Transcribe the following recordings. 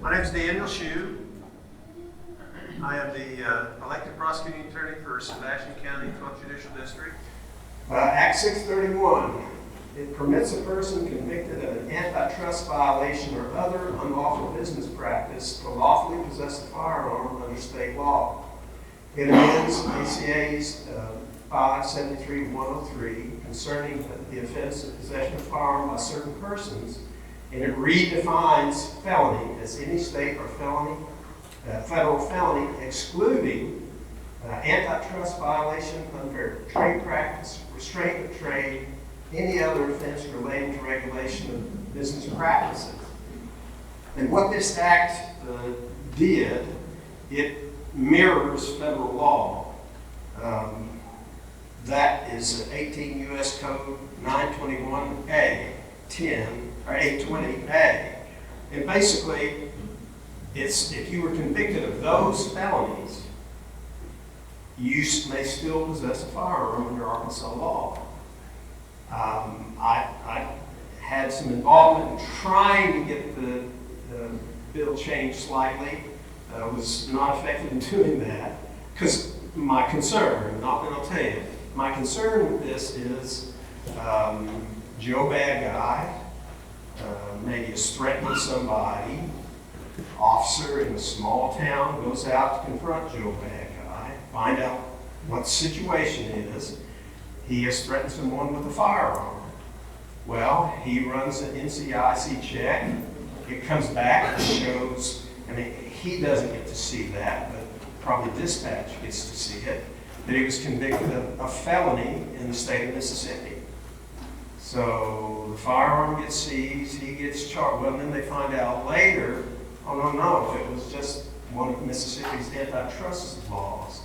My name is Daniel Shue. I am the elected prosecuting attorney for Sebastian County 12th Judicial District. Act 631. It permits a person convicted of an antitrust violation or other unlawful business practice to lawfully possess a firearm under state law. It amends ACA's 573-103 concerning the offense of possession of a firearm by certain persons, and it redefines felony as any state or federal felony excluding antitrust violation, unfair trade practice, restraint of trade, any other offense relating to regulation of business practices. And what this act did, it mirrors federal law. That is 18 U.S. Code 921A, 10, or 820A. And basically, it's if you were convicted of those felonies, you may still possess a firearm under Arkansas law. I had some involvement in trying to get the bill changed slightly. I was not effective in doing that because my concern, and I'll tell you, my concern with this is Joe Bad Guy maybe is threatening somebody. Officer in a small town goes out to confront Joe Bad Guy, find out what the situation is. He has threatened someone with a firearm. Well, he runs an NCIC check. It comes back and shows, I mean, he doesn't get to see that, but probably dispatch gets to see it, that he was convicted of a felony in the state of Mississippi. So the firearm gets seized, he gets charged. Well, then they find out later, oh no, it was just one of Mississippi's antitrust laws.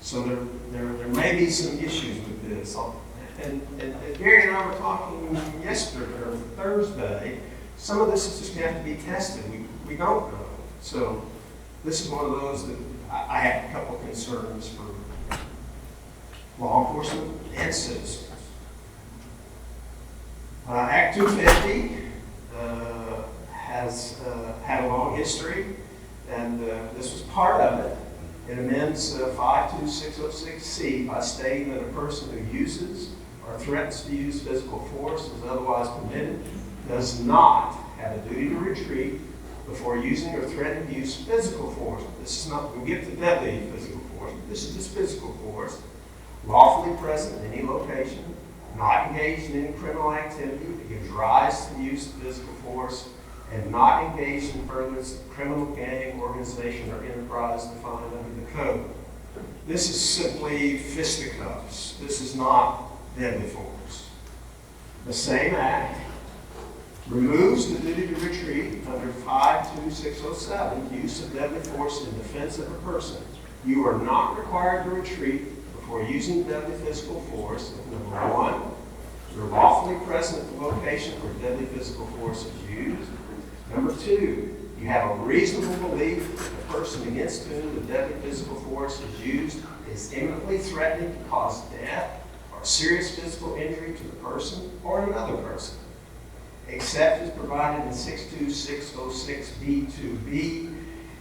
So there may be some issues with this. And Gary and I were talking yesterday or Thursday. Some of this is just going to have to be tested. We don't know. So this is one of those that I have a couple of concerns for law enforcement and citizens. Act 250 has had a long history, and this was part of it. It amends 52606C by stating that a person who uses or threatens to use physical force as otherwise permitted does not have a duty to retreat before using or threatening to use physical force. This is not, we get to deadly physical force, but this is just physical force, lawfully present in any location, not engaged in any criminal activity that gives rise to the use of physical force, and not engaged in furtherance of criminal gang, organization, or enterprise defined under the code. This is simply fisticuffs. This is not deadly force. The same act removes the duty to retreat under 52607, use of deadly force in defense of a person. You are not required to retreat before using deadly physical force. Number one, you're lawfully present at the location where deadly physical force is used. Number two, you have a reasonable belief that the person against whom the deadly physical force is used is imminently threatening to cause death or serious physical injury to the person or another person, except as provided in 62606B2B,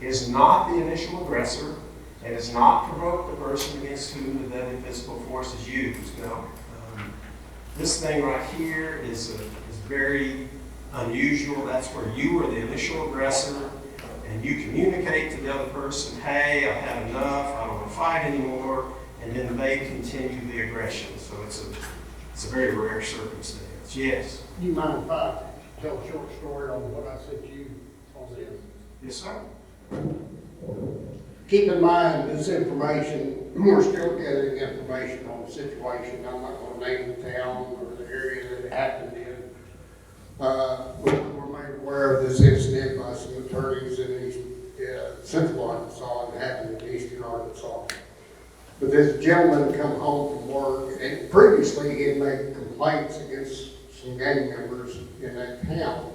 is not the initial aggressor and is not provoked the person against whom the deadly physical force is used. Now, this thing right here is very unusual. That's where you are the initial aggressor and you communicate to the other person, hey, I've had enough, I don't want to fight anymore, and then they continue the aggression. So it's a very rare circumstance. Yes? Do you mind if I tell a short story on what I said to you on this? Yes, sir. Keep in mind this information, we're still gathering information on the situation. I'm not going to name the town or the area that it happened in. We're made aware of this incident by some attorneys in Central Arkansas and happened in Eastern Arkansas. But this gentleman come home from work, and previously he had made complaints against some gang members in that town.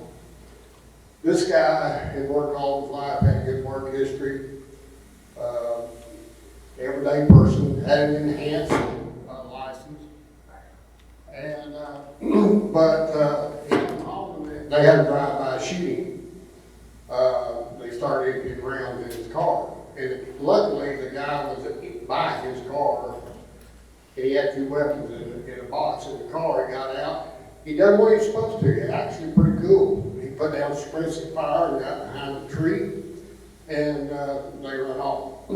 This guy had worked all his life, had a good work history, everyday person, had an enhanced license, and but they had a drive-by shooting. They started emptying rounds in his car. And luckily, the guy was by his car, and he had 2 weapons in a box in the car. He got out. He done what he's supposed to. Actually, pretty cool. He put down suppressive fire and got behind the tree, and they run off.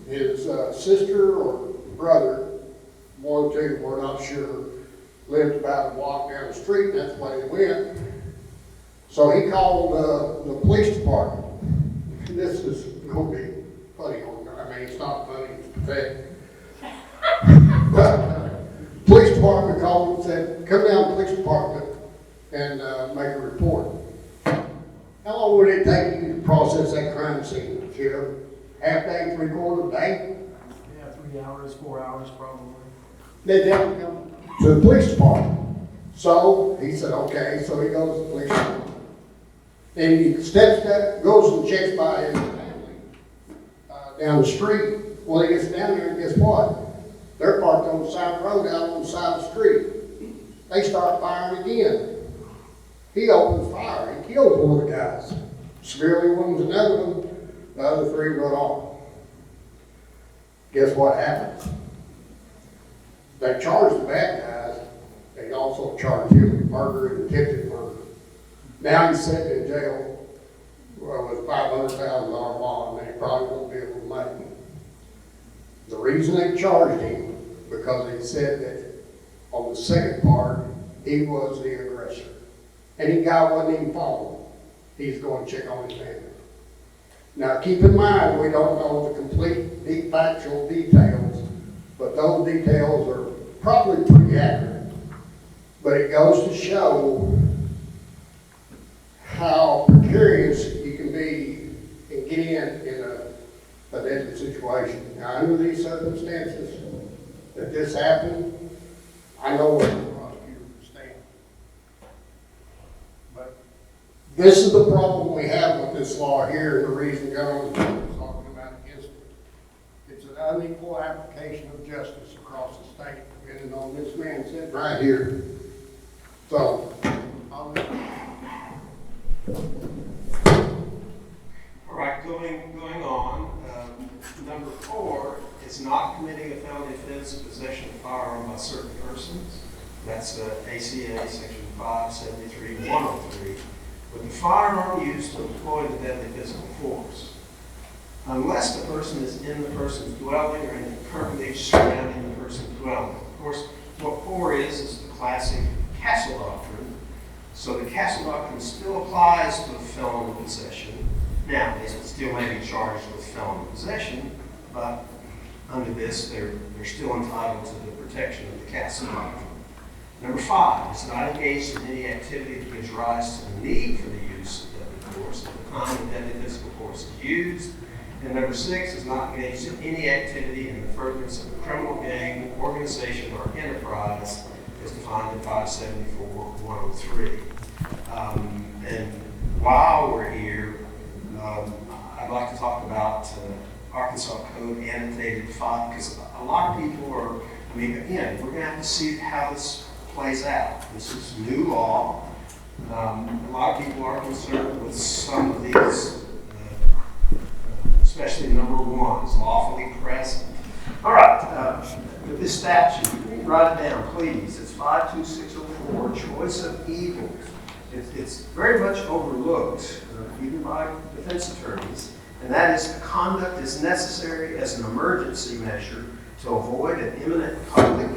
His sister or brother, one or two, we're not sure, lived about a block down the street, and that's the way they went. So he called the police department. And this is going to be funny. I mean, it's not funny, it's pathetic. But police department called and said, come down to the police department and make a report. How long would it take you to process that crime scene, Sheriff? Half day, 3/4 day? Yeah, 3 hours, 4 hours probably. They didn't come to the police department. So he said, okay, so he goes to the police department. And he goes and checks by his family down the street. Well, he gets down there and guess what? They're parked on the side of the road out on the side of the street. They start firing again. He opens fire. He kills one of the guys. Severely wounds another one. The other 3 run off. Guess what happens? They charge the bad guys. They also charge him with murder and attempted murder. Now he's sitting in jail with $500,000 bond, and he probably won't be able to make it. The reason they charged him, because they said that on the second part, he was the aggressor. And the guy wasn't even following. He's going to check on his family. Now keep in mind, we don't know the complete factual details, but those details are probably pretty accurate. But it goes to show how precarious you can be and get in a deadly situation. Now, under these circumstances that this happened, I know where the prosecutor would stand. But this is the problem we have with this law here, and the reason Governor is talking about against it. It's an unequal application of justice across the state, depending on this man sitting right here. So, I'll All right, going on. Number 4 is not committing a felony offense of possession of a firearm by certain persons. That's ACA Section 573-103. With the firearm used to employ the deadly physical force, unless the person is in the person's dwelling or in the currently surrounding the person's dwelling. Of course, what 4 is the classic Castle Doctrine. So the Castle Doctrine still applies to a felon in possession. Now, they still may be charged with felon in possession, but under this, they're still entitled to the protection of the Castle Doctrine. Number 5, is not engaged in any activity that gives rise to the need for the use of deadly force at the time the deadly physical force is used. And number 6, is not engaged in any activity in the furtherance of a criminal gang, organization, or enterprise as defined in 574-103. And while we're here, I'd like to talk about Arkansas Code Annotated 5, because a lot of people are, I mean, again, we're going to have to see how this plays out. This is new law. A lot of people are concerned with some of these, especially number 1, is lawfully present. All right, with this statute, write it down, please. It's 52604, choice of evils. It's very much overlooked, even by defense attorneys, and that is conduct is necessary as an emergency measure to avoid an imminent public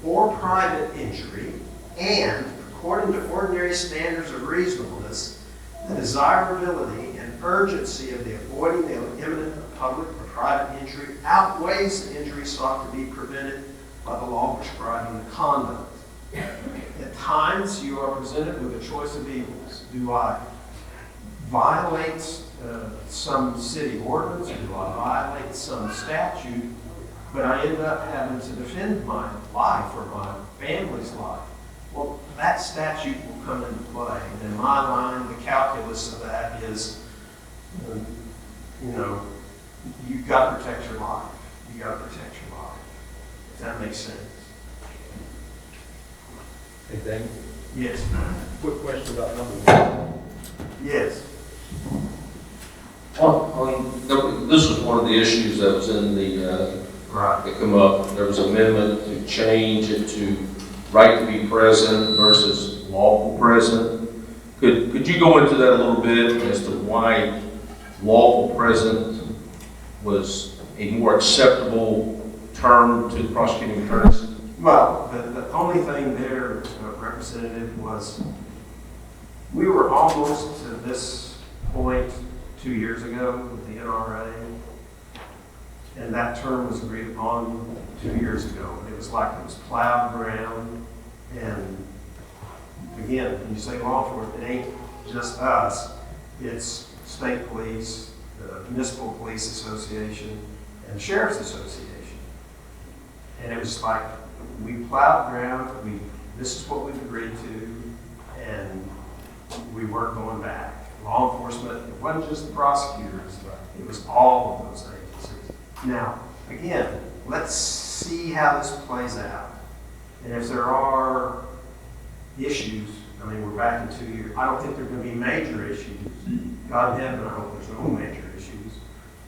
or private injury, and according to ordinary standards of reasonableness, the desirability and urgency of the avoiding the imminent public or private injury outweighs the injury sought to be prevented by the law prescribing the conduct. At times, you are presented with a choice of evils. Do I violate some city ordinance? Do I violate some statute? But I end up having to defend my life or my family's life. Well, that statute will come into play. And in my mind, the calculus of that is, you've got to protect your life. You've got to protect your life. Does that make sense? Hey, Dave, Yes. quick question about number 1. Yes. This was one of the issues that was in the, that come up. There was an amendment to change it to right to be present versus lawful present. Could you go into that a little bit as to why lawful present was a more acceptable term to the prosecuting attorneys? Well, the only thing there, Representative, was we were almost to this point 2 years ago with the NRA, and that term was agreed upon 2 years ago. It was like it was plowed ground, and again, when you say law enforcement, it ain't just us. It's state police, the Municipal Police Association, and the Sheriff's Association. And it was like, we plowed ground, this is what we've agreed to, and we weren't going back. Law enforcement, it wasn't just the prosecutors, it was all of those agencies. Now, again, let's see how this plays out. And if there are issues, I mean, we're back in 2 years, I don't think there are going to be major issues. God in heaven, I hope there's no major issues.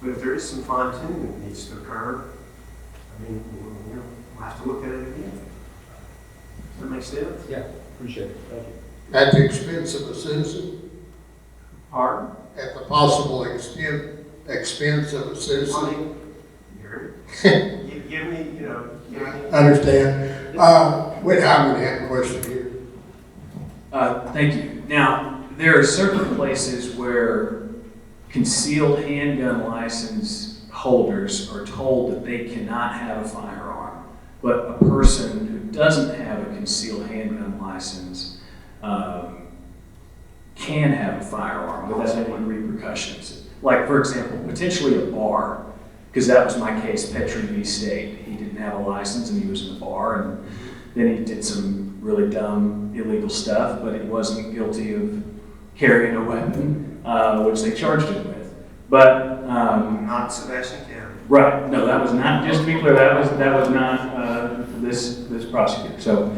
But if there is some fine tuning that needs to occur, I mean, we'll have to look at it again. Does that make sense? Yeah, appreciate it. Thank you. At the expense of a citizen, Pardon? at the possible expense of a I citizen. mean, you heard it. Give me, give me. Understand. Wait, I'm gonna have a question here. Thank you. Now, there are certain places where concealed handgun license holders are told that they cannot have a firearm, but a person who doesn't have a concealed handgun license can have a firearm without any repercussions. Like, for example, potentially a bar, because that was my case, Petrie v. State. He didn't have a license and he was in a bar, and then he did some really dumb, illegal stuff, but he wasn't guilty of carrying a weapon, which they charged him with. But Not Sebastian County. right, no, that was not. Just to be clear, that was not this prosecutor. So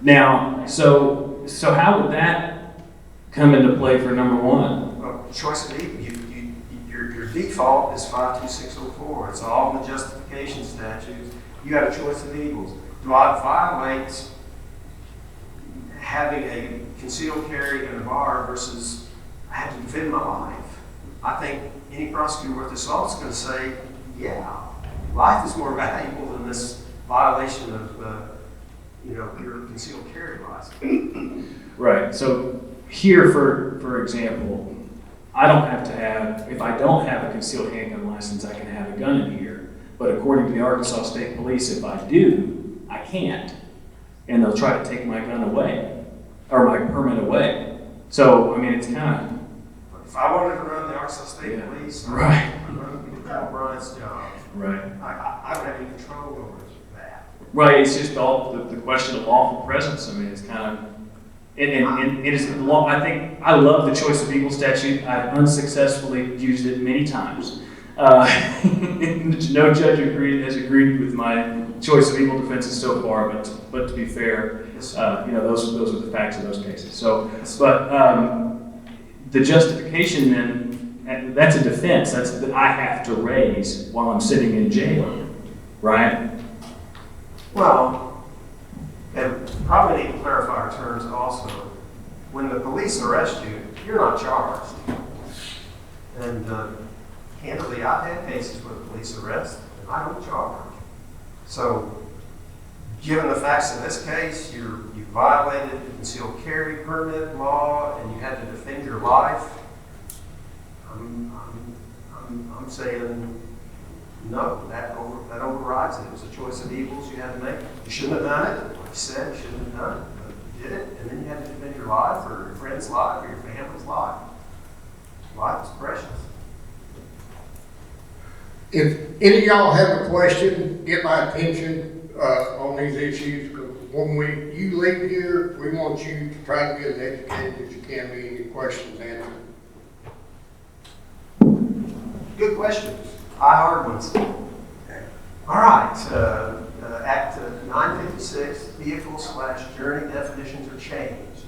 now, so how would that come into play for number one? Well, choice of evil, your default is 52604. It's all in the justification statutes. You got a choice of evils. Do I violate having a concealed carry in a bar versus I have to defend my life? I think any prosecutor worth his salt is going to say, yeah, life is more valuable than this violation of your concealed carry license. Right. So here, for example, I don't have to have, if I don't have a concealed handgun license, I can have a gun in here. But according to the Arkansas State Police, if I do, I can't. And they'll try to take my gun away, or my permit away. So, I mean, it's kind of... If I wanted to run the Arkansas State Police, Right. I'd run Colonel Bryant's job. Right. I don't have any control over that. Right, it's just all the question of lawful presence. I mean, it's kind of, and it is the law. I think I love the choice of evil statute. I've unsuccessfully used it many times. No judge has agreed with my choice of evil defenses so far, but to be fair, those are the facts of those cases. So, but the justification then, that's a defense. That's that I have to raise while I'm sitting in jail, right? Well, and probably need to clarify our terms also. When the police arrest you, you're not charged. And candidly, I've had cases where the police arrest and I don't charge. So, given the facts of this case, you violated the concealed carry permit law and you had to defend your life. I'm saying no, that overrides it. It was a choice of evils you had to make. You shouldn't have done it. Like you said, you shouldn't have done it. But you did it, and then you had to defend your life or your friend's life or your family's life. Life is precious. If any of y'all have a question, get my attention on these issues, because when you leave here, we want you to try to be as educated as you can be and get questions answered. Good questions. Hard ones. All right. Act 956, vehicle/journey definitions are changed.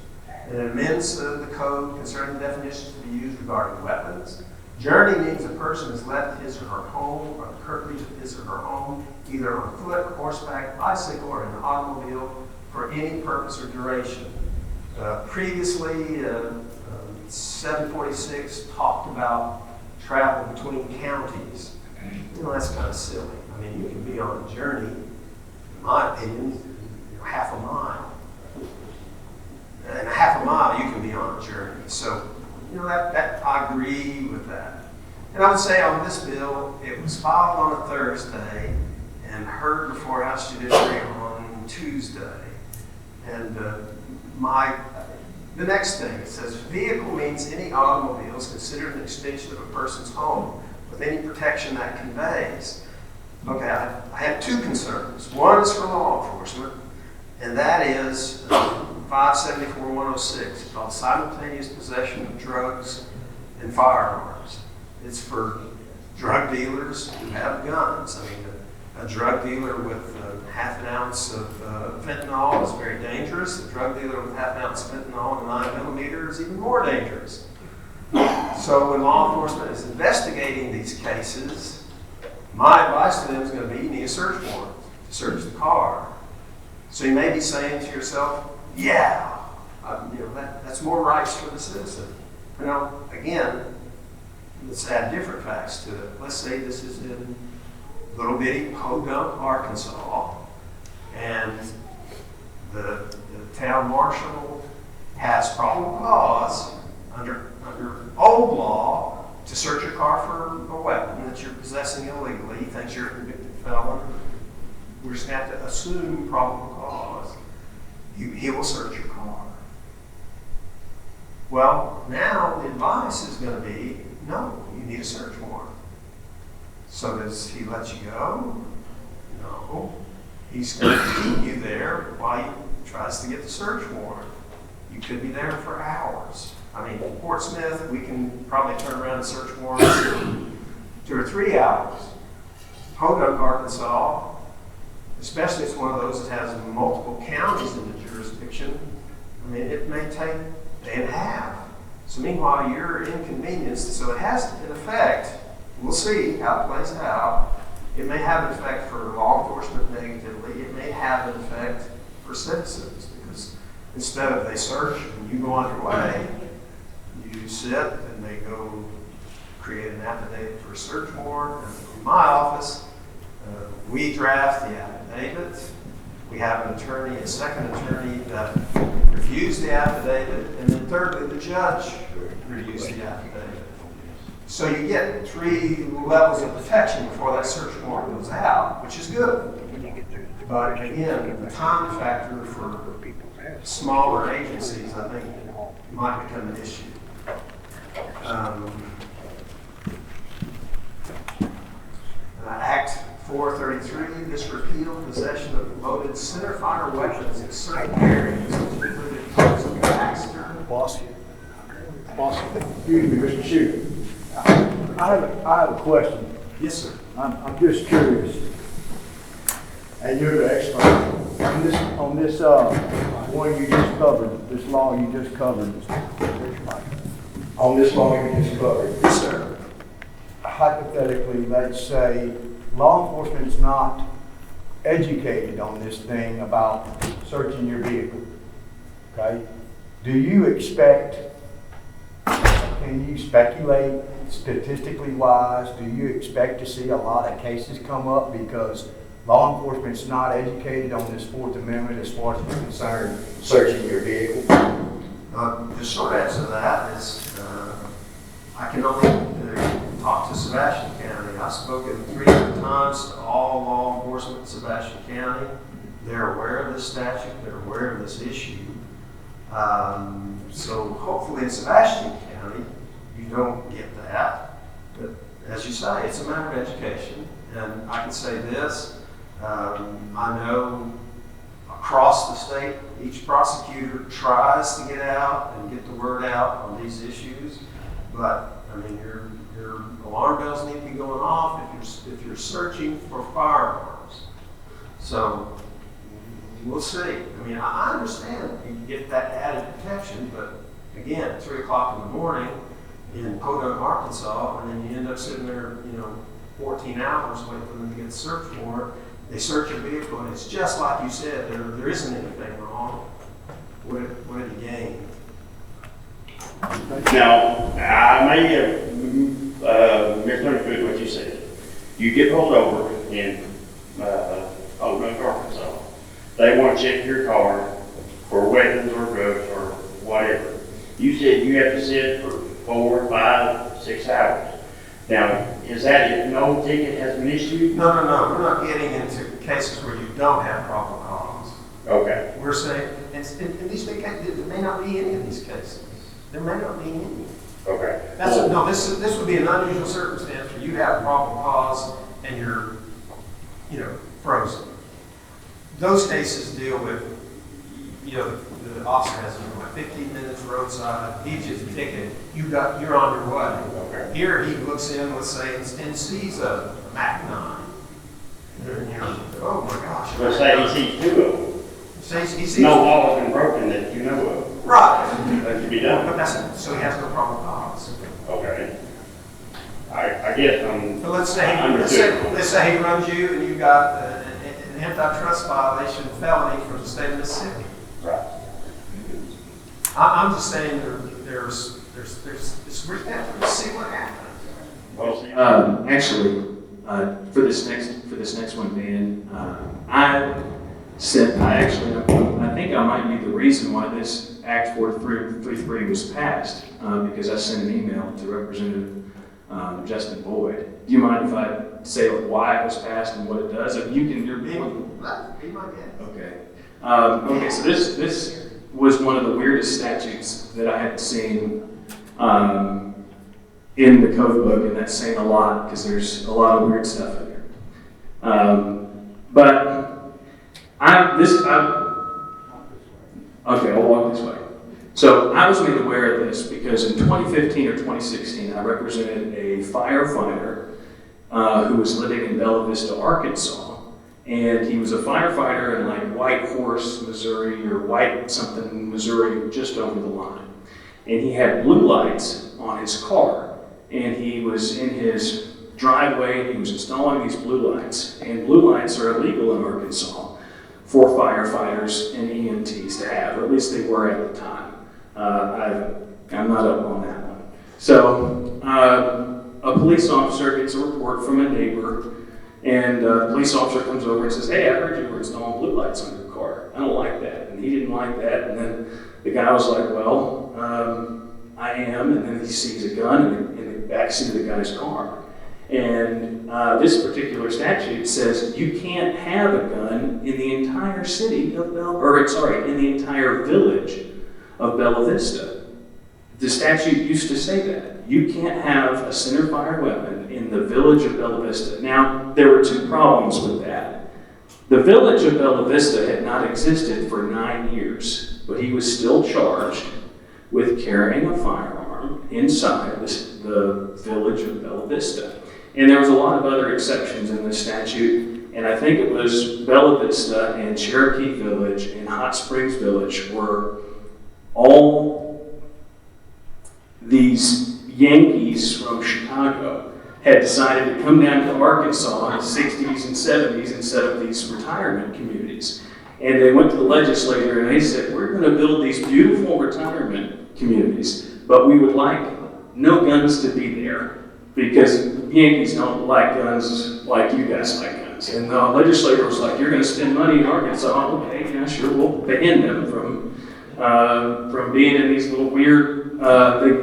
and it amends the code concerning definitions to be used regarding weapons. Journey means a person has left his or her home or the curtilage of his or her home, either on foot, horseback, bicycle, or in an automobile for any purpose or duration. Previously, 746 talked about travel between counties. You know, that's kind of silly. I mean, you can be on a journey, in my opinion, half a mile. And half a mile, you can be on a journey. So, you know, that I agree with that. And I would say on this bill, it was filed on a Thursday and heard before House Judiciary on Tuesday. And the next thing, it says, vehicle means any automobile is considered an extension of a person's home with any protection that conveys. Okay, I have two concerns. One is for law enforcement, and that is 574-106, called simultaneous possession of drugs and firearms. It's for drug dealers who have guns. I mean, a drug dealer with half an ounce of fentanyl is very dangerous. A drug dealer with half an ounce of fentanyl and 9mm is even more dangerous. So when law enforcement is investigating these cases, my advice to them is going to be, you need a search warrant to search the car. So you may be saying to yourself, yeah, that's more rights for the citizen. Now, again, let's add different facts to it. Let's say this is in little bitty Podunk, Arkansas, and the town marshal has probable cause under old law to search your car for a weapon that you're possessing illegally. He thinks you're a convicted felon. We're just going to have to assume probable cause. He will search your car. Well, now the advice is going to be, no, you need a search warrant. So does he let you go? No. He's going to keep you there while he tries to get the search warrant. You could be there for hours. I mean, in Portsmouth, we can probably turn around and search warrants in 2 or 3 hours. Podunk, Arkansas, especially if it's one of those that has multiple counties in the jurisdiction, I mean, it may take a day and a half. So meanwhile, you're inconvenienced. So it has, in effect, we'll see how it plays out. It may have an effect for law enforcement negatively. It may have an effect for citizens, because instead of they search and you go on your way, you sit and they go create an affidavit for a search warrant. And in my office, we draft the affidavit. We have an attorney, a second attorney that reviews the affidavit, and then thirdly, the judge reviews the affidavit. So you get 3 levels of protection before that search warrant goes out, which is good. But again, the time factor for smaller agencies, I think, might become an issue. Act 433, this repealed possession of loaded centerfire weapons in certain areas, which included parts of Baxter. Boss, excuse me, Mr. Shooter. I have a question. Yes, sir. I'm just curious, and you're the expert on this one you just covered, this law you just covered. On this law you just covered. Yes, sir. Hypothetically, let's say law enforcement is not educated on this thing about searching your vehicle. Okay? Do you expect, can you speculate statistically wise, do you expect to see a lot of cases come up because law enforcement's not educated on this Fourth Amendment as far as it's concerned, searching your vehicle? The short answer to that is I can only talk to Sebastian County. I've spoken 3 different times to all law enforcement in Sebastian County. They're aware of this statute. They're aware of this issue. So hopefully in Sebastian County, you don't get that. But as you say, it's a matter of education. And I can say this, I know across the state, each prosecutor tries to get out and get the word out on these issues. But, I mean, your alarm bells need to be going off if you're searching for firearms. So we'll see. I mean, I understand you get that added protection, but again, at 3 o'clock in the morning in Podunk, Arkansas, and then you end up sitting there, 14 hours waiting for them to get the search warrant. They search your vehicle, and it's just like you said, there isn't anything wrong. What have you gained? Now, I may have misunderstood what you said. You get pulled over in Podunk, Arkansas. They want to check your car for weapons or drugs or whatever. You said you have to sit for 4, 5, 6 hours. Now, is that if no ticket has been issued? No. We're not getting into cases where you don't have probable cause. Okay. We're saying, and these there may not be any of these cases. There may not be any. Okay. This would be an unusual circumstance where you have probable cause and you're, frozen. Those cases deal with, the officer has 15 minutes roadside, he gives you a ticket, you're on your way. Okay. Here he looks in, let's say, and sees a Mac 9. Oh my gosh. Let's say he sees 2 of them. He sees No law has been broken that you know of. right. That should be done. But so he has no probable cause. Okay. I guess I'm. But let's say he runs you and you got an antitrust violation felony from the state of Mississippi. Right. I'm just saying there's let's see what happens. Well, see. Actually, for this next one, Dan, I think I might be the reason why this Act 4333 was passed, because I sent an email to Representative Justin Boyd. Do you mind if I say why it was passed and what it does? If you can, Be my guest. okay. Okay, so this was one of the weirdest statutes that I had seen in the code book, and that's saying a lot because there's a lot of weird stuff in there. Okay, I'll walk this way. So I was made aware of this because in 2015 or 2016, I represented a firefighter who was living in Bella Vista, Arkansas, and he was a firefighter in like White Horse, Missouri, or White something, Missouri, just over the line. And he had blue lights on his car, and he was in his driveway, and he was installing these blue lights. And blue lights are illegal in Arkansas for firefighters and EMTs to have, or at least they were at the time. I'm not up on that one. So a police officer gets a report from a neighbor, and the police officer comes over and says, "Hey, I heard you were installing blue lights on your car. I don't like that." And he didn't like that. And then the guy was like, "Well, I am." And then he sees a gun in the backseat of the guy's car. And this particular statute says you can't have a gun in the entire city of in the entire village of Bella Vista. The statute used to say that. You can't have a centerfire weapon in the village of Bella Vista. Now, there were 2 problems with that. The village of Bella Vista had not existed for 9 years, but he was still charged with carrying a firearm inside the village of Bella Vista. And there was a lot of other exceptions in this statute, and I think it was Bella Vista and Cherokee Village and Hot Springs Village were all these Yankees from Chicago had decided to come down to Arkansas in the 60s and 70s and set up these retirement communities. And they went to the legislature and they said, "We're going to build these beautiful retirement communities, but we would like no guns to be there because Yankees don't like guns like you guys like guns." And the legislator was like, "You're going to spend money in Arkansas? Okay, yeah, sure, we'll ban them from being in these little weird,"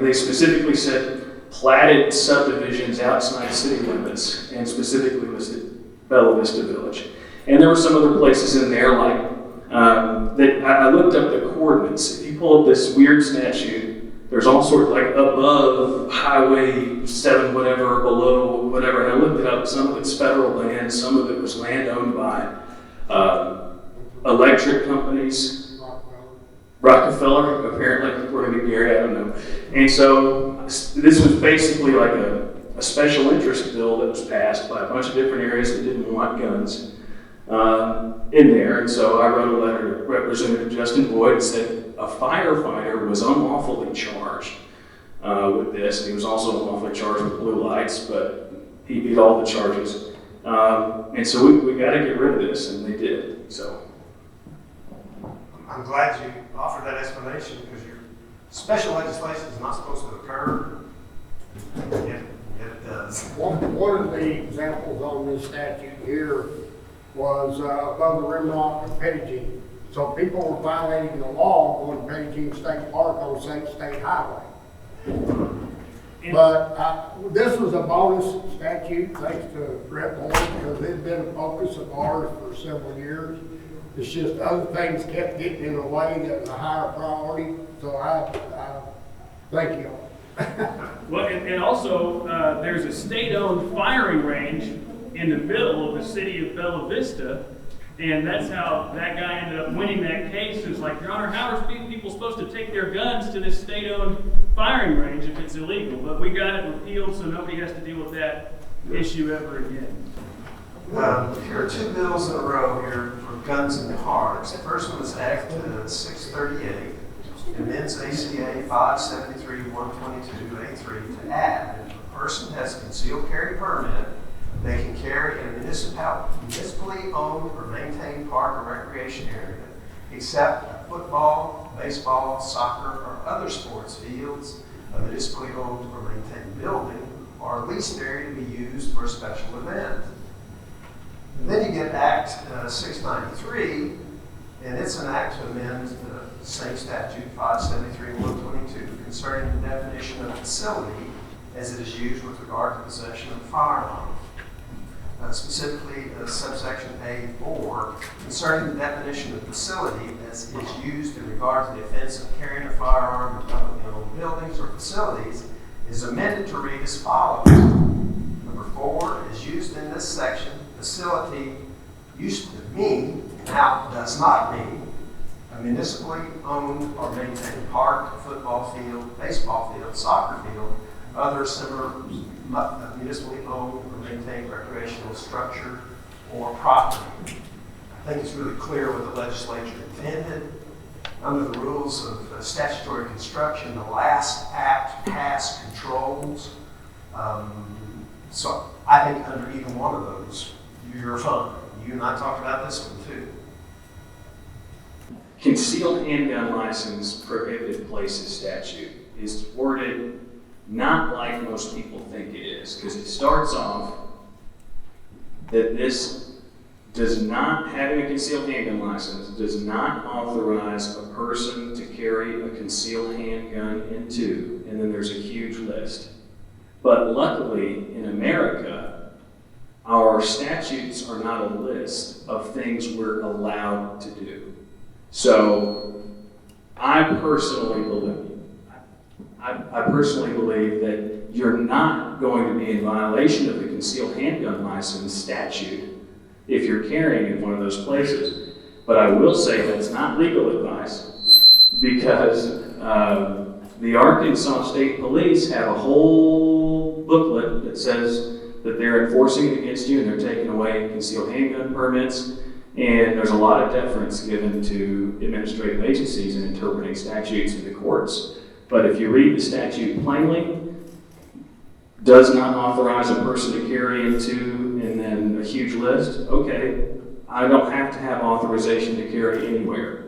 they specifically said, platted subdivisions outside city limits, and specifically listed Bella Vista Village. And there were some other places in there like, that I looked up the coordinates. If you pull up this weird statute, there's all sorts like above Highway 7, whatever, below, whatever, and I looked it up. Some of it's federal land, some of it was land owned by electric companies. Rockefeller, apparently, according to Gary, I don't know. And so this was basically like a special interest bill that was passed by a bunch of different areas that didn't want guns. in there. And so I wrote a letter to Representative Justin Boyd and said a firefighter was unlawfully charged with this. He was also unlawfully charged with blue lights, but he beat all the charges. And so we got to get rid of this, and they did. So I'm glad you offered that explanation, because your special legislation is not supposed to occur, yet it does. One of the examples on this statute here was above the Rimrock of Pettigene. So people were violating the law going to Pettigene State Park on St. State Highway. But this was a bonus statute, thanks to Rep. Moore, because it's been a focus of ours for several years. It's just other things kept getting in the way that was a higher priority. So I thank you all. Well, and also, there's a state-owned firing range in the middle of the city of Bella Vista, and that's how that guy ended up winning that case. It was like, Your Honor, how are people supposed to take their guns to this state-owned firing range if it's illegal? But we got it repealed, so nobody has to deal with that issue ever again. Here are two bills in a row here for guns and cars. The first one is Act 638. Amends ACA 573-122A3 to add that if a person has a concealed carry permit, they can carry in a municipally owned or maintained park or recreation area, except a football, baseball, soccer, or other sports fields, a municipally owned or maintained building, or a leased area to be used for a special event. And then you get Act 693, and it's an act to amend the same statute, 573-122, concerning the definition of facility as it is used with regard to possession of a firearm. Specifically, subsection A4, concerning the definition of facility as is used in regard to the offense of carrying a firearm in publicly owned buildings or facilities, is amended to read as follows. Number 4 is used in this section. Facility used to mean, now does not mean, a municipally owned or maintained park, football field, baseball field, soccer field, other similar municipally owned or maintained recreational structure or property. I think it's really clear what the legislature intended. Under the rules of statutory construction, the last act passed controls. So I think under even one of those, you're fine. You and I talked about this one too. concealed handgun license prohibited places statute is worded not like most people think it is, because it starts off that this does not, having a concealed handgun license, does not authorize a person to carry a concealed handgun into, and then there's a huge list. But luckily, in America, our statutes are not a list of things we're allowed to do. So I personally believe that you're not going to be in violation of the concealed handgun license statute if you're carrying in one of those places. But I will say that's not legal advice, because the Arkansas State Police have a whole booklet that says that they're enforcing it against you and they're taking away concealed handgun permits. And there's a lot of deference given to administrative agencies in interpreting statutes in the courts. But if you read the statute plainly, does not authorize a person to carry into, and then a huge list, okay, I don't have to have authorization to carry anywhere.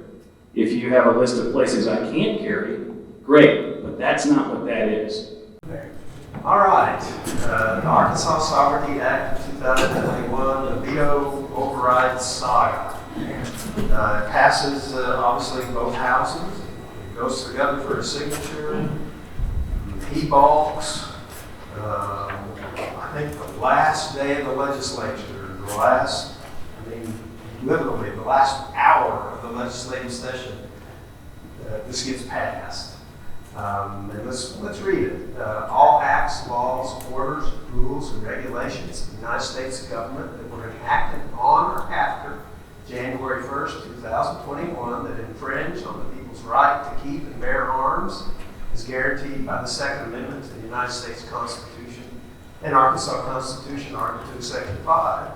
If you have a list of places I can't carry, great, but that's not what that is. All right, the Arkansas Sovereignty Act of 2021, the veto override saga. It passes, obviously, both houses. It goes to the governor for a signature. He balks. I think the last day of the legislature, literally the last hour of the legislative session, this gets passed. And let's read it. All acts, laws, orders, rules, and regulations of the United States government that were enacted on or after January 1st, 2021 that infringe on the people's right to keep and bear arms is guaranteed by the Second Amendment to the United States Constitution and Arkansas Constitution, Article 2, Section 5.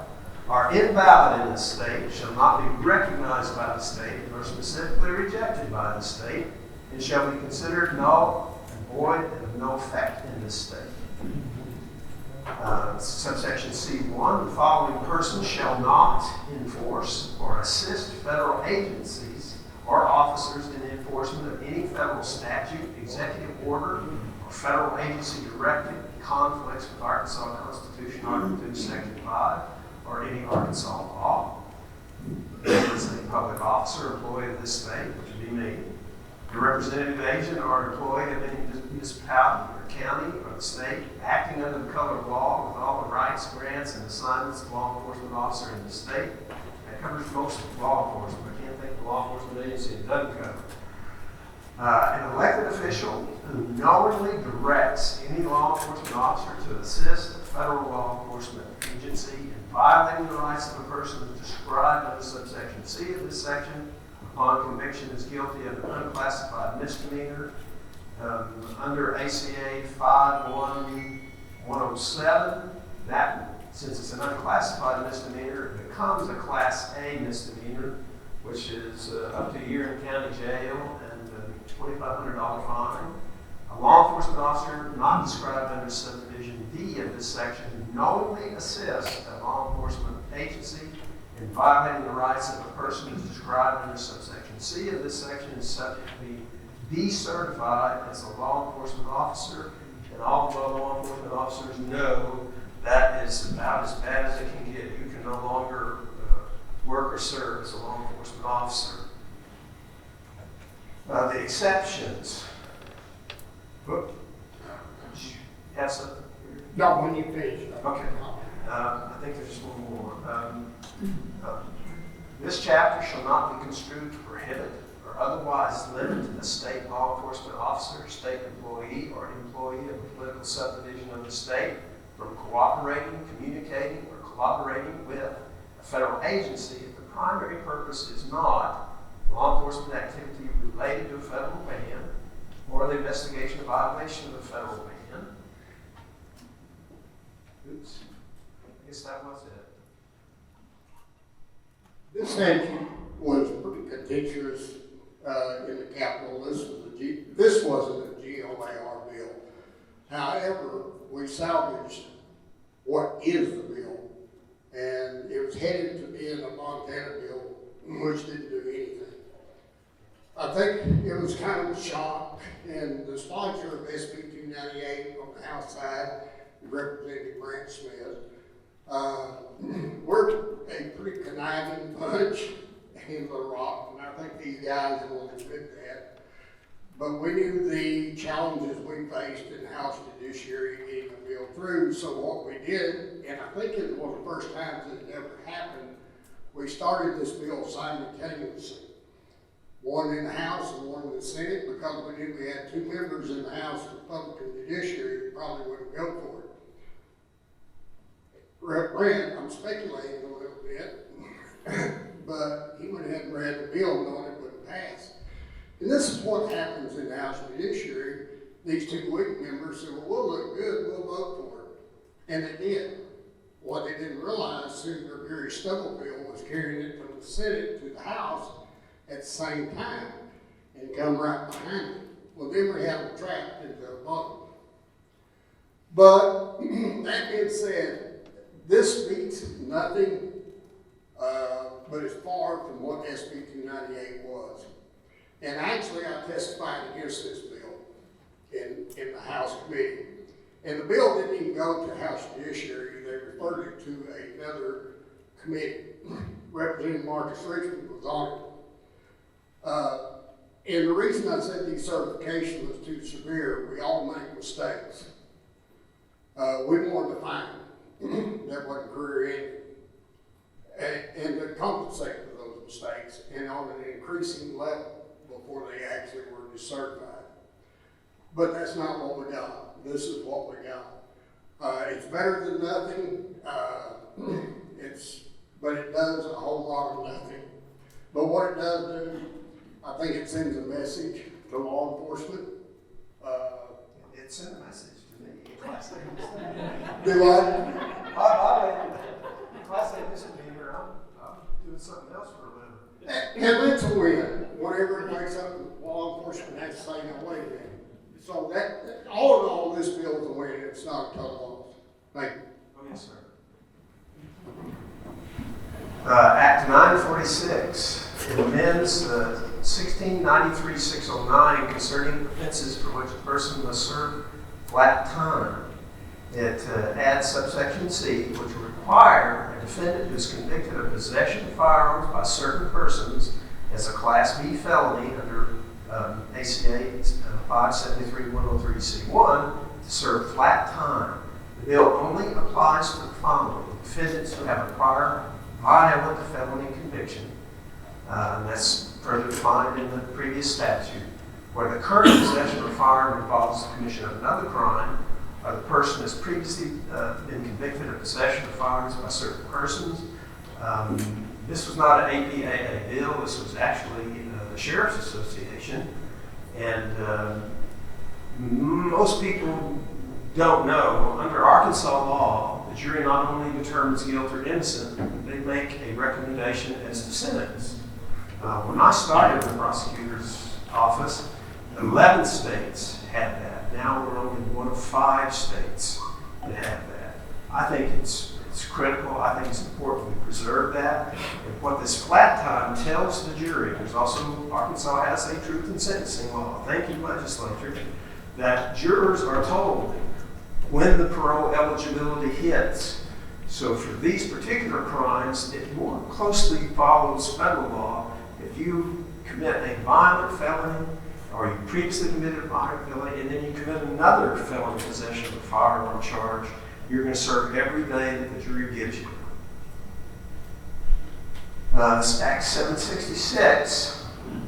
are invalid in the state shall not be recognized by the state nor specifically rejected by the state, and shall be considered null and void and of no effect in this state. Subsection C1, the following persons shall not enforce or assist federal agencies or officers in the enforcement of any federal statute, executive order, or federal agency directive that conflicts with Arkansas Constitution, Article 2, Section 5, or any Arkansas law. As a public officer or employee of this state, which would be me, a representative agent or employee of any municipality or county or the state, acting under the color of law with all the rights, grants, and assignments of law enforcement officer in the state. That covers most of law enforcement. I can't think of a law enforcement agency it doesn't cover. An elected official who knowingly directs any law enforcement officer to assist a federal law enforcement agency in violating the rights of a person as described under subsection C of this section, upon conviction is guilty of an unclassified misdemeanor under ACA 51107. That, since it's an unclassified misdemeanor, it becomes a Class A misdemeanor, which is up to a year in county jail and a $2,500 fine. A law enforcement officer not described under subdivision D of this section who knowingly assists a law enforcement agency in violating the rights of a person as described under subsection C of this section is subject to be decertified as a law enforcement officer, and all the law enforcement officers know that is about as bad as it can get. You can no longer work or serve as a law enforcement officer. The exceptions. Whoop. Have something? No, when you finish. Okay. I think there's just one more. This chapter shall not be construed to prohibit or otherwise limit a state law enforcement officer, state employee, or employee of a political subdivision of the state from cooperating, communicating, or collaborating with a federal agency if the primary purpose is not law enforcement activity related to a federal ban or the investigation of violation of a federal ban. Oops. I guess that was it. This statute was pretty contentious in the Capitol. This wasn't a GOAR bill. However, we salvaged what is the bill, and it was headed to being a Montana bill, which didn't do anything. I think it was kind of a shock, and the sponsor of SB 298 on the House side, Representative Grant Smith, we're a pretty conniving bunch in Little Rock, and I think these guys will admit that. But we knew the challenges we faced in the House Judiciary getting the bill through, so what we did, and I think it was one of the first times it ever happened, we started this bill simultaneously. One in the House and one in the Senate, because we knew we had two members in the House, Republican Judiciary, that probably wouldn't go for it. Rep. Grant, I'm speculating a little bit, but he went ahead and read the bill knowing it wouldn't pass. And this is what happens in the House Judiciary. These two weak members said, well, we'll look good, we'll vote for it. And they did. What they didn't realize, Senator Gary Stubblefield was carrying it from the Senate to the House at the same time and come right behind it. Well, then we have it trapped into a bottom. But that being said, this beats nothing, but it's far from what SB 298 was. And actually, I testified against this bill in the House committee. And the bill didn't even go to the House Judiciary. They referred it to another committee. Representative Marcus Richmond was on it. And the reason I said decertification was too severe, we all make mistakes. We wanted to find that wasn't career ending, and to compensate for those mistakes, and on an increasing level before they actually were decertified. But that's not what we got. This is what we got. It's better than nothing. But it does a whole lot of nothing. But what it does do, I think it sends a message to law enforcement. It sent a message to me. Do I? Class A misdemeanor not a total loss. Thank you. Oh, yes, sir. Act 946, it amends 1693-609 concerning offenses for which a person must serve flat time. It adds subsection C, which will require a defendant who is convicted of possession of firearms by certain persons as a Class B felony under ACA 573-103C1 to serve flat time. The bill only applies to the following: defendants who have a prior violent felony conviction, that's further defined in the previous statute, where the current possession of a firearm involves the commission of another crime, or the person has previously been convicted of possession of firearms by certain persons. This was not an APAA bill, this was actually the Sheriff's Association, and most people don't know, under Arkansas law, the jury not only determines guilt or innocent, they make a recommendation as to sentence. When I started in the prosecutor's office, 11 states had that. Now we're only one of 5 states that have that. I think it's critical. I think it's important we preserve that. And what this flat time tells the jury, there's also, Arkansas has a truth in sentencing law. Thank you, legislature, that jurors are told when the parole eligibility hits. So for these particular crimes, it more closely follows federal law. If you commit a violent felony, or you previously committed a violent felony, and then you commit another felony possession of a firearm charge, you're going to serve every day that the jury gives you. Act 766,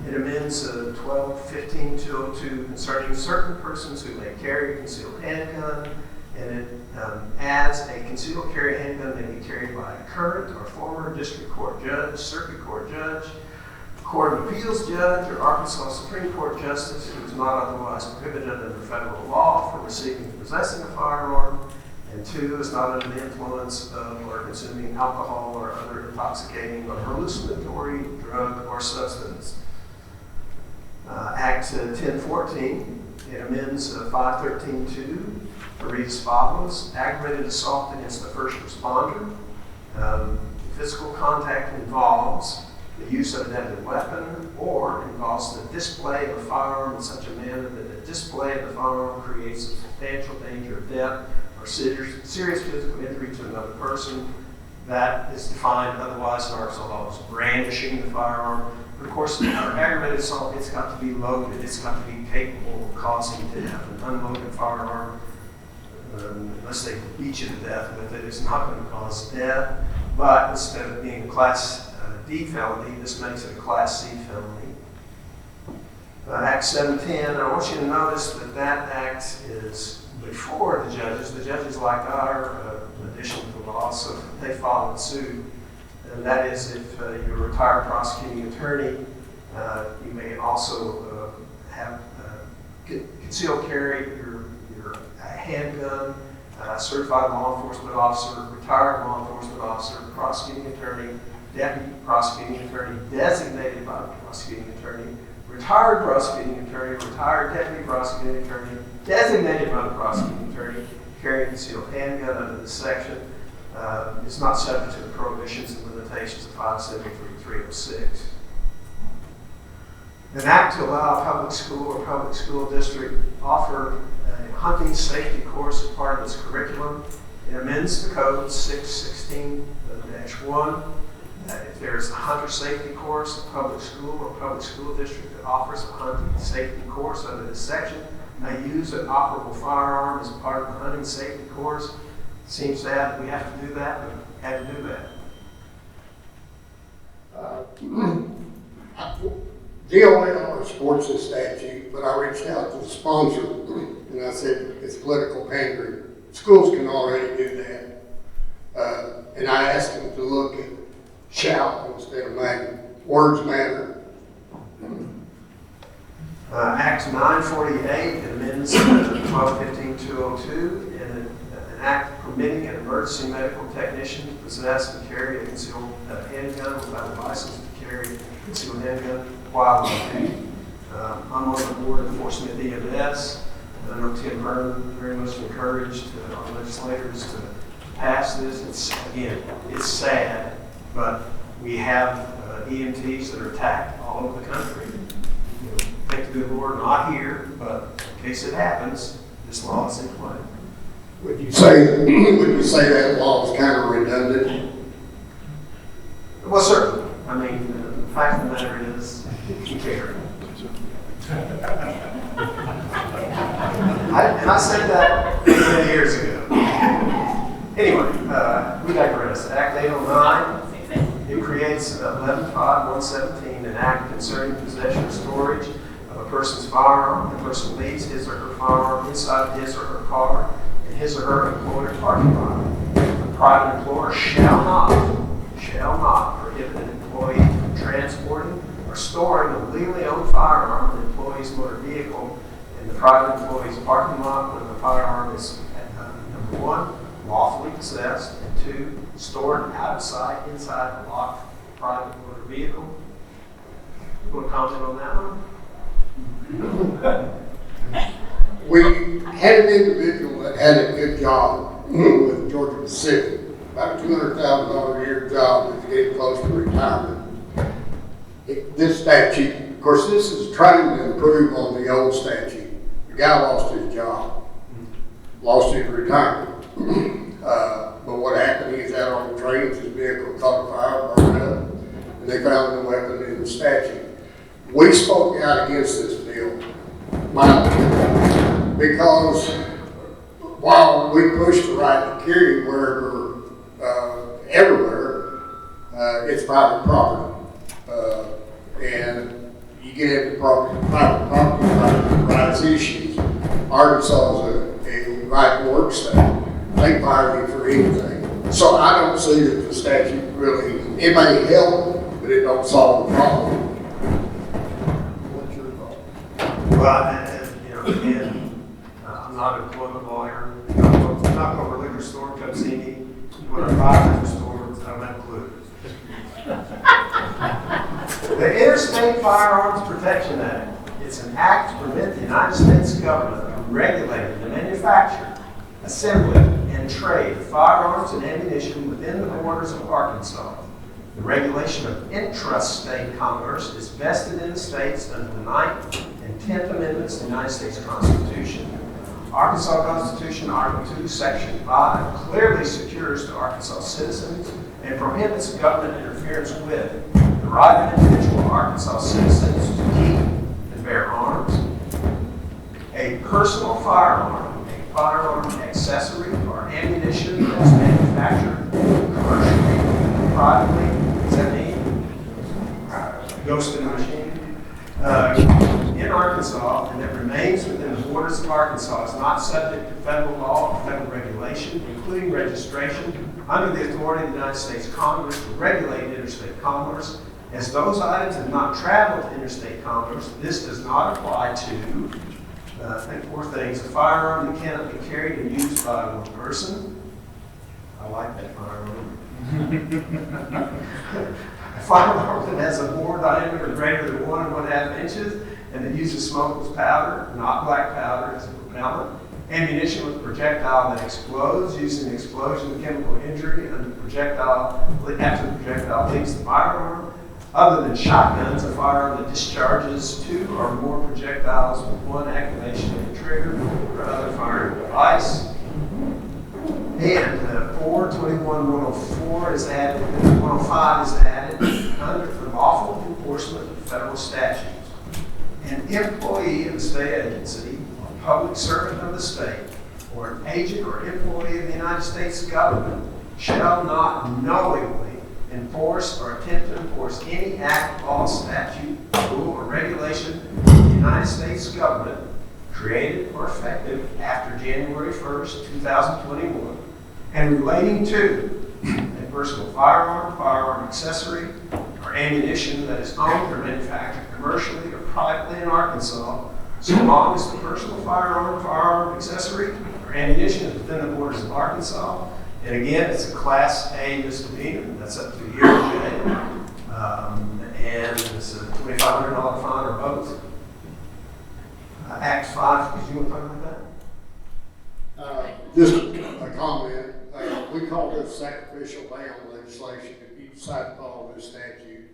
it amends 12-15-202 concerning certain persons who may carry a concealed handgun, and it adds a concealed carry handgun may be carried by a current or former district court judge, circuit court judge, Court of Appeals judge, or Arkansas Supreme Court justice who is not otherwise prohibited under federal law from receiving and possessing a firearm, and 2, is not under the influence of or consuming alcohol or other intoxicating or hallucinatory drug or substance. Act 1014, it amends 513-2. Reads as follows: aggravated assault against the first responder. Physical contact involves the use of a deadly weapon or involves the display of a firearm in such a manner that the display of the firearm creates a substantial danger of death or serious physical injury to another person. That is defined otherwise in Arkansas law as brandishing the firearm. But of course, for aggravated assault, it's got to be loaded. It's got to be capable of causing death. An unloaded firearm, unless they beat you to death with it, it's not going to cause death. But instead of being a Class D felony, this makes it a Class C felony. Act 710, I want you to notice that that act is before the judges. The judges, like our addition to the law, so they followed suit. And that is, if you're a retired prosecuting attorney, you may also have concealed carry your handgun, certified law enforcement officer, retired law enforcement officer, prosecuting attorney, deputy prosecuting attorney, designated by the prosecuting attorney, retired prosecuting attorney, retired deputy prosecuting attorney, designated by the prosecuting attorney, carrying concealed handgun under this section is not subject to the prohibitions and limitations of 573-306. An act to allow a public school or public school district offer a hunting safety course as part of its curriculum. It amends the code 616-1. If there's a hunter safety course, a public school or public school district that offers a hunting safety course under this section may use an operable firearm as part of the hunting safety course. It seems sad that we have to do that, but we have to do that. DOL supports this statute, but I reached out to the sponsor and I said it's political pandering. Schools can already do that. And I asked them to look at shall instead of may. Words matter. Act 948 amends 12-15-202 and an act permitting an emergency medical technician to possess and carry a concealed handgun without a license to carry a concealed handgun while on duty. I'm on the board of enforcement EMS. I know Tim Hearn very much encouraged our legislators to pass this. It's, again, it's sad, but we have EMTs that are attacked all over the country. You know, thank the good Lord, not here, but in case it happens, this law is in play. Would you say that law is kind of redundant? Well, certainly. I mean, the fact of the matter is, you care. And I said that many years ago. Anyway, we digress. Act 809, it creates 11.5.117, an act concerning possession or storage of a person's firearm. The person leaves his or her firearm inside his or her car in his or her employer's parking lot. The private employer shall not prohibit an employee from transporting or storing a legally owned firearm in an employee's motor vehicle in the private employee's parking lot when the firearm is, number one, lawfully possessed, and two, stored out of sight inside the locked private motor vehicle. You want to comment on that one? We had an individual that had a good job with Georgia Pacific, about a $200,000 a year job that's getting close to retirement. This statute, of course, this is trying to improve on the old statute. The guy lost his job, lost his retirement. But what happened, he was out on the trains, his vehicle caught fire, burned up, and they found the weapon in the statute. We spoke out against this bill, because while we push the right to carry wherever, everywhere, it's private property. And you get into private property rights issues. Arkansas is a right to work state. They fire you for anything. So I don't see that the statute really, it may help, but it don't solve the problem. What's your thought? Well, again, I'm not an employment lawyer. I'm not going to a liquor store, come see me. When I buy a liquor store, I don't have a clue. The Interstate Firearms Protection Act, it's an act to permit the United States government to regulate the manufacture, assembly, and trade of firearms and ammunition within the borders of Arkansas. The regulation of intrastate commerce is vested in the states under the 9th and 10th Amendments to the United States Constitution. Arkansas Constitution, Article 2, Section 5, clearly secures to Arkansas citizens and prohibits government interference with the right of individual Arkansas citizens to keep and bear arms, a personal firearm, a firearm accessory, or ammunition that's manufactured commercially, privately, does that mean? Ghost in the machine. In Arkansas, and that remains within the borders of Arkansas, is not subject to federal law or federal regulation, including registration, under the authority of the United States Congress to regulate interstate commerce. As those items have not traveled to interstate commerce, this does not apply to, I think, 4 things. A firearm that cannot be carried and used by one person. I like that firearm. A firearm that has a bore diameter greater than 1 1/2 inches and that uses smokeless powder, not black powder, as a propellant. Ammunition with projectile that explodes using explosion chemical injury after the projectile leaves the firearm. Other than shotguns, a firearm that discharges 2 or more projectiles with 1 activation of the trigger or other firing device. And 421.104 is added, 105 is added under the lawful enforcement of federal statutes. An employee of a state agency, a public servant of the state, or an agent or employee of the United States government shall not knowingly enforce or attempt to enforce any act, law, statute, rule, or regulation of the United States government created or effective after January 1st, 2021, and relating to a personal firearm, firearm accessory, or ammunition that is owned or manufactured commercially or privately in Arkansas, so long as the personal firearm, firearm accessory, or ammunition is within the borders of Arkansas. And again, it's a Class A misdemeanor. That's up to a year in jail. And it's a $2,500 fine or both. Act 5, did you want to talk about that? Just a comment, we call this sacrificial lamb legislation. If you decide to follow this statute,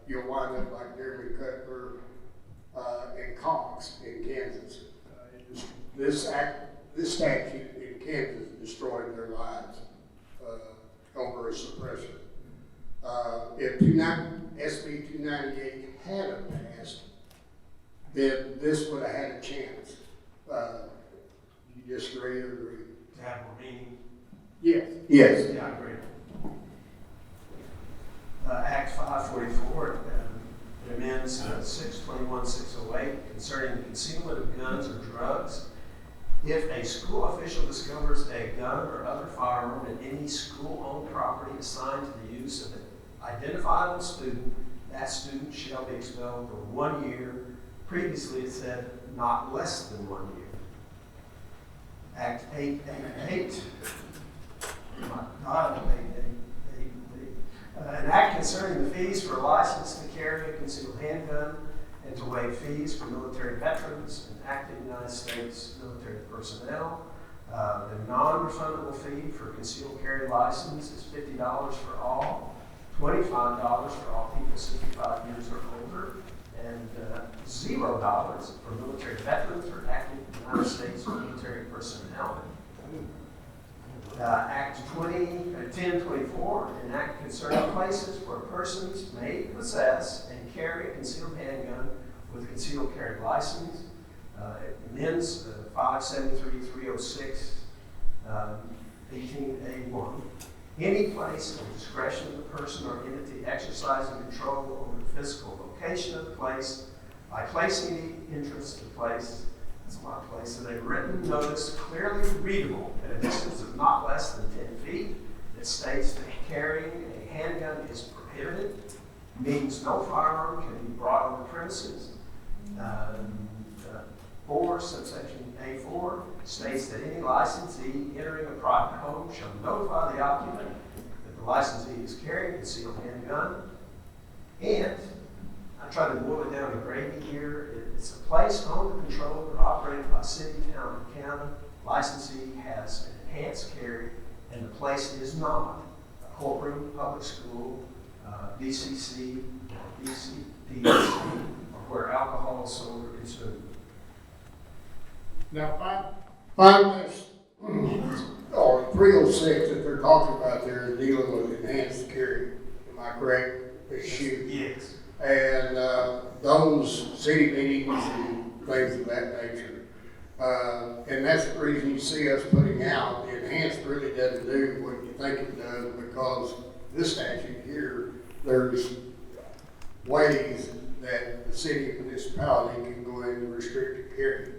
you'll wind up like Jeremy Cutler, and Cox in Kansas. This statute in Kansas destroyed their lives, over a suppressor. If SB 298 hadn't passed, then this would have had a chance. You disagree or agree? To have more meaning? Yes. Yes. Yeah, I agree. Act 544, it amends 621-608 concerning the concealment of guns or drugs. If a school official discovers a gun or other firearm in any school-owned property assigned to the use of an identifiable student, that student shall be expelled for 1 year. Previously it said not less than 1 year. Act 888. An act concerning the fees for a license to carry a concealed handgun and to waive fees for military veterans and active United States military personnel. The non-refundable fee for concealed carry license is $50 for all, $25 for all people 65 years or older, and $0 for military veterans or active United States military personnel. Act 1024, an act concerning places where persons may possess and carry a concealed handgun with a concealed carry license. It amends 573-306, 18A1. Any place of discretion of the person or entity exercising control over the physical location of the place by placing the entrance to the place. That's my place. And a written notice clearly readable at a distance of not less than 10 feet that states that carrying a handgun is prohibited, means no firearm can be brought on the premises. 4, subsection A4, states that any licensee entering a private home shall notify the occupant that the licensee is carrying a concealed handgun. And I try to boil it down to gravy here. It's a place owned, controlled, or operated by city, town, or county. Licensee has an enhanced carry, and the place is not a courtroom, public school, DCC, or DCPC, or where alcohol is sold or consumed. Now, 306 that they're talking about there is dealing with enhanced carry. Am I correct? Yes. And those city meetings and things of that nature. And that's the reason you see us putting out, the enhanced really doesn't do what you think it does, because this statute here, there's ways that the city municipality can go in and restrict the carry.